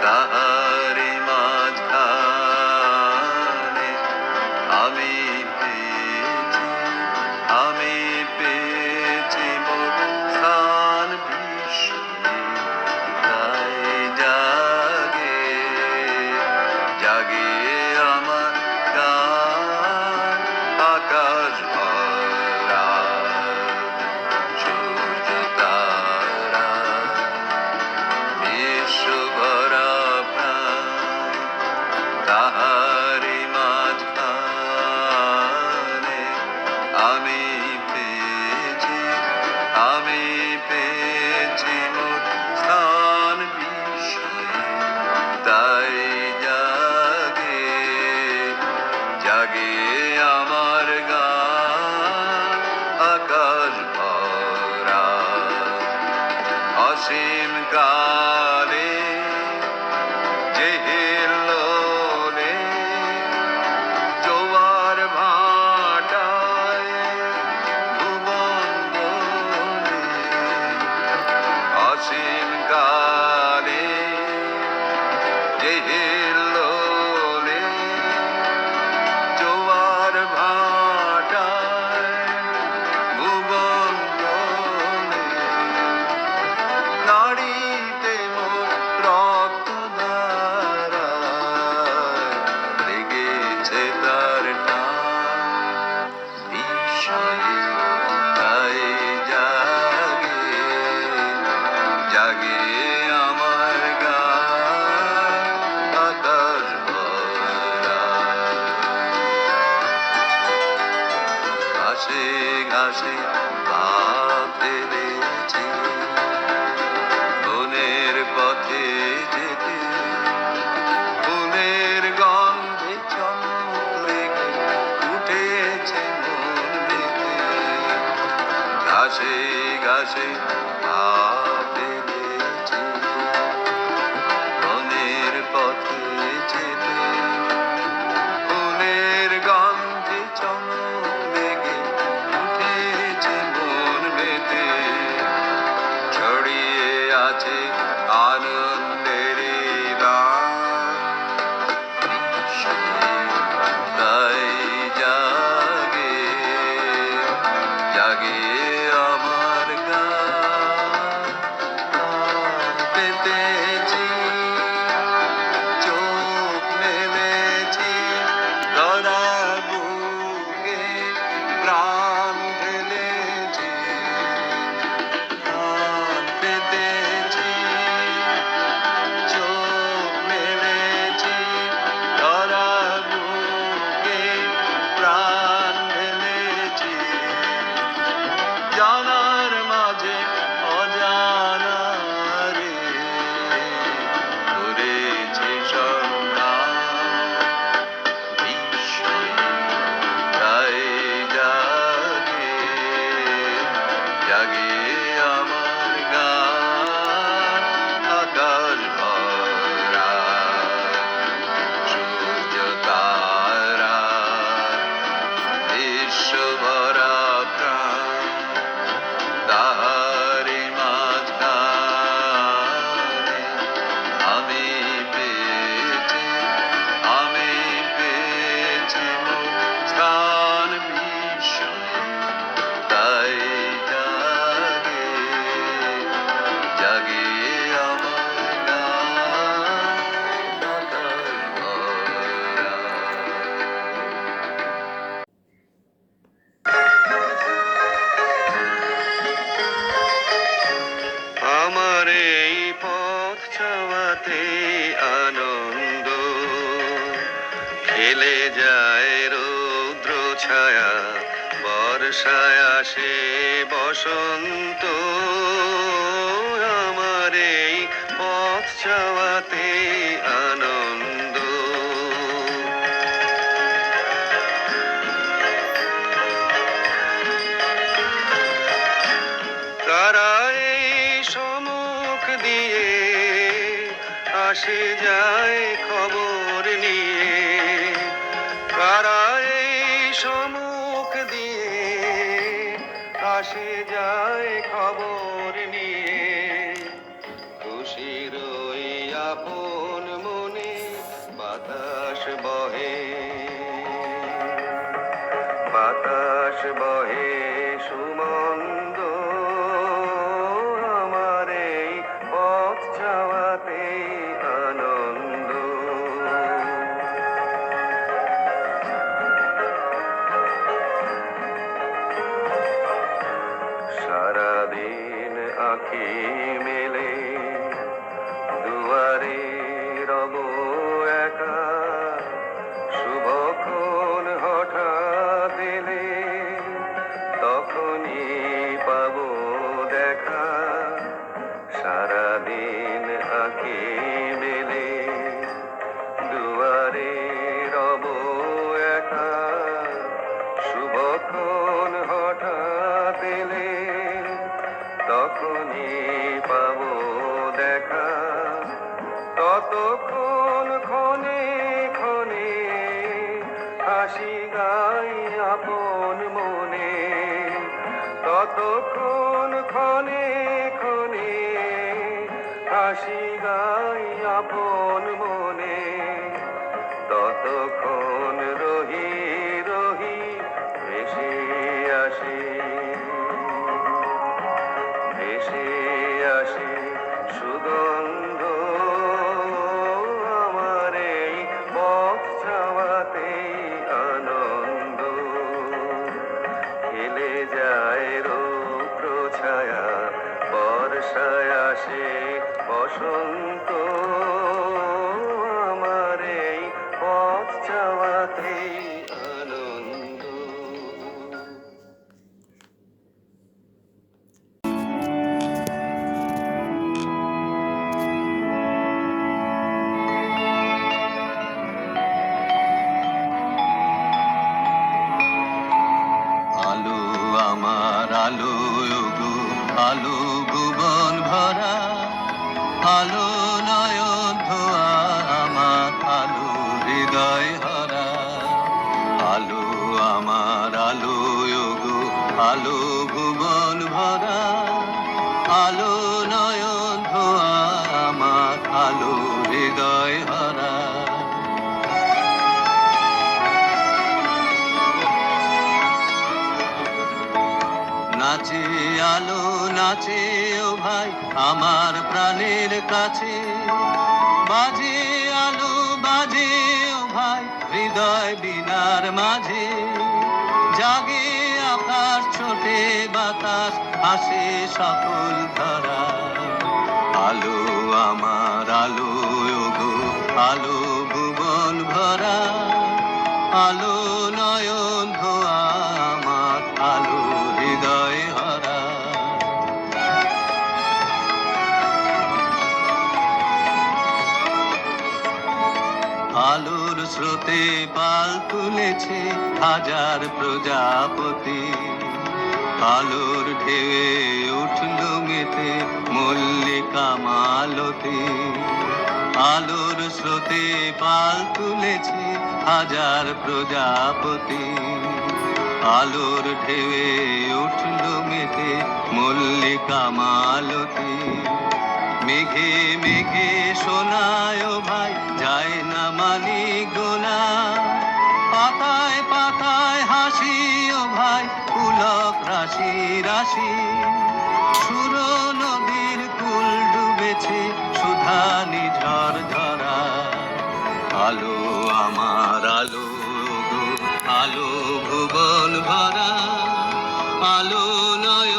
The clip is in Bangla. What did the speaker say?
তাহারি মাঝখানে আমি পেয়েছি, আমি পেয়েছি মোর স্থান বিশ্বে। তাই জাগে জাগে আমার গান, আকাশ ভরা সূর্য তারা, বিশ্ব ভরা প্রাণ, তাহারি মাঝখানে আমি পেয়েছি, আমি পেয়েছি মোর স্থান বিশ্বে। তাই জাগে জাগে আমার গান, আকাশ ভরা অসীম কালে যে হিল্লোলে জোয়ার ভাটায় ভুবন দোলে। অসীম কালে যে হিল্লোলে জোয়ার ভাটায় ভুবন দোলে। নাড়িতে মোর রক্ত ধারায় লেগেছে তার টান বিস্ময়ে। তাই জাগে জাগে আমার গান, আকাশ ভরা। ঘাসে ঘাসে পা ফেলেছি বনের পথে যেতে, ফুলের গন্ধে চমক লেগে উঠেছে মন মেতে। ঘাসে ঘাসে পা ফেলেছি বনের পথে যেতে, ফুলের গন্ধে চমক লেগে উঠেছে মন মেতে। ছড়িয়ে আছে আনন্দের গান বিস্ময়ে। তাই জাগে জাগে আমার গান, প্রাণ পেতেছি চোখ মেলেছি ধরা বুকে, প্রাণ ঢেলেছি প্রাণ পেতেছি চোখ মেলেছি ধরা বুকে, প্রাণ ঢেলেছি জানার মাঝে অজানা রে করেছি সংগ্রাম বিস্ময়ে। তাই জাগে জাগে আমার গান, আকাশ ভরা সূর্য তারা, বিশ্ব ভরা প্রাণ, তাহারি মাঝখানে আমি পেয়েছি, আমি পেয়েছি মোর স্থান বিশ্বে। তাই জাগে জাগে আমার গান, আকাশ ভরা। আমার এই পথ চাওয়াতে আনন্দ খেলে যায় রৌদ্র ছায়া, বর্ষায় আসে বসন্ত। আমার এই পথ চাওয়াতে আনন্দ। তারা এই সম্মুখ দিয়ে আসে যায় খবর নিয়ে, তারা এই সম্মুখ দিয়ে আসে যায় খবর নিয়ে। খুশির ওই আপন হাসি গাই আপন মনে, ততক্ষণ রহি রহি ভেসে আসি, ভেসে আসি সুগন্ধ আমার এই পথ যাওয়াতেই আনন্দ, খেলে যায় রৌদ্র ছায়া, বর্ষায় আসে বসন্ত আমার এই পথ যাওয়াতেই আনন্দ। আলো আমার আলো গো, আলো ভুবন ভরা, আলো নয়ন ধোয়া আমার, আলো হৃদয় হরা। আলো আমার আলো গো, আলো ভুবন ভরা, আলো নয়ন ধোয়া আমার, আলো হৃদয় হরা। নাচে আলো নাচে ও ভাই আমার প্রাণের কাছে, বাজে আলো বাজে ও ভাই হৃদয় বীণার মাঝে, জাগে আকাশ ছোটে বাতাস আসে সকল ধরা। আলো আমার আলো গো, আলো ভুবন ভরা, আলো নয়ন ধোয়া আমার, আলো হৃদয় হরা। আলোর স্রোতে পাল তুলেছে হাজার প্রজাপতি, আলোর ঢেউয়ে উঠল মেতে মল্লিকা মালতী। আলোর স্রোতে পাল তুলেছে হাজার প্রজাপতি, আলোর ঢেউয়ে উঠল মেতে মল্লিকা মালতী। মেঘে মেঘে শোনায় ভাই যায় না মানি গোনা, পাতায় পাতায় হাসি ও ভাই পুলক রাশি রাশি। সুর নদীর কুল ডুবেছে সুধা নিঝর ধরা। আলো আমার আলো গো, আলো ভুবন ভরা, আলো নয়